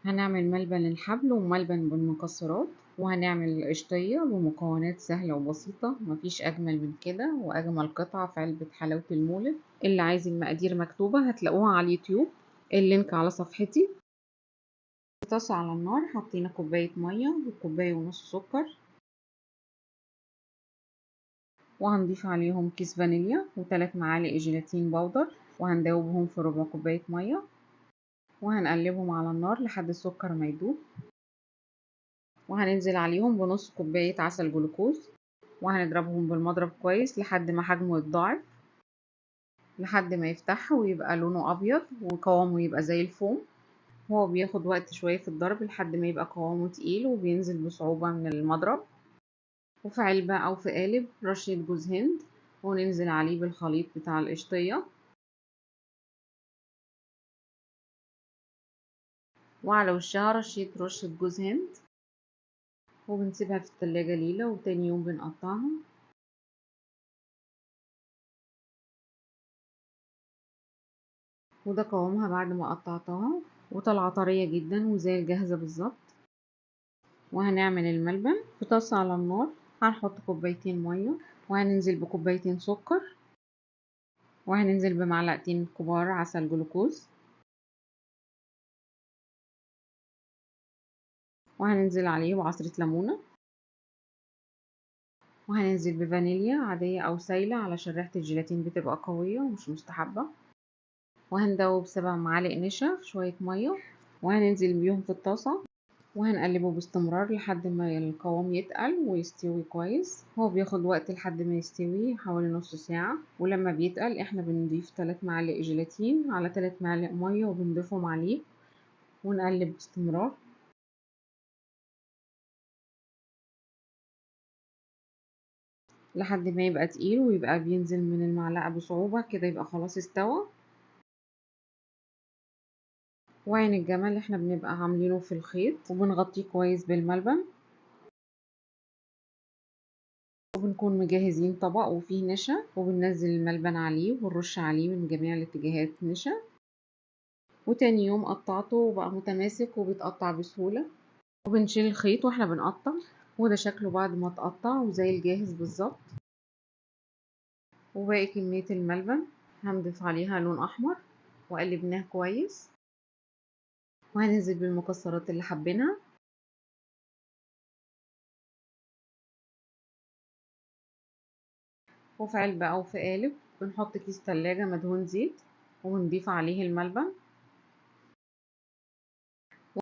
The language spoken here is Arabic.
هنعمل ملبن الحبل وملبن بالمكسرات، وهنعمل قشطية بمكونات سهلة وبسيطة، مفيش أجمل من كده وأجمل قطعة في علبة حلاوة المولد. اللي عايز المقادير مكتوبة هتلاقوها على اليوتيوب، اللينك على صفحتي. طاسة على النار حطينا كوباية مية وكوباية ونص سكر، وهنضيف عليهم كيس فانيليا و3 معالق جيلاتين بودر، وهندوبهم في ربع كوباية مية، وهنقلبهم على النار لحد السكر ما يدوب، وهننزل عليهم بنص كوباية عسل جلوكوز، وهنضربهم بالمضرب كويس لحد ما حجمه يتضاعف، لحد ما يفتح ويبقى لونه أبيض وقوامه يبقى زي الفوم. هو بياخد وقت شوية في الضرب لحد ما يبقى قوامه تقيل وبينزل بصعوبة من المضرب. وفي علبة أو في قالب رشة جوز هند، وننزل عليه بالخليط بتاع القشطية، وعلى وشها رشة جوز هند، وبنسيبها في التلاجة ليلة وتاني يوم بنقطعها. وده قوامها بعد ما قطعتها، وطلعة طرية جدا وزي الجاهزة بالظبط. وهنعمل الملبن في طاسة على النار، هنحط كوبايتين مية، وهننزل بكوبايتين سكر، وهننزل بمعلقتين كبار عسل جلوكوز، وهننزل عليه بعصرة ليمونة، وهننزل بفانيليا عادية أو سايلة علشان ريحة الجيلاتين بتبقى قوية ومش مستحبة، وهندوب 7 معالق نشا في شوية مية، وهننزل بيهم في الطاسة، وهنقلبه باستمرار لحد ما القوام يتقل ويستوي كويس. هو بياخد وقت لحد ما يستوي حوالي نص ساعة، ولما بيتقل احنا بنضيف 3 معالق جيلاتين على 3 معالق مية وبنضيفهم عليه، ونقلب باستمرار لحد ما يبقى تقيل ويبقى بينزل من المعلقة بصعوبة كده، يبقى خلاص استوى. وعين الجمل احنا بنبقى عاملينه في الخيط وبنغطيه كويس بالملبن، وبنكون مجهزين طبق وفيه نشا وبننزل الملبن عليه ونرش عليه من جميع الاتجاهات نشا. وتاني يوم قطعته وبقى متماسك وبيتقطع بسهولة، وبنشيل الخيط واحنا بنقطع. وده شكله بعد ما اتقطع وزي الجاهز بالظبط. وباقي كمية الملبن هنضيف عليها لون أحمر وقلبناه كويس، وهننزل بالمكسرات اللي حابينها، وفي علبة أو في قالب بنحط كيس تلاجة مدهون زيت، ونضيف عليه الملبن،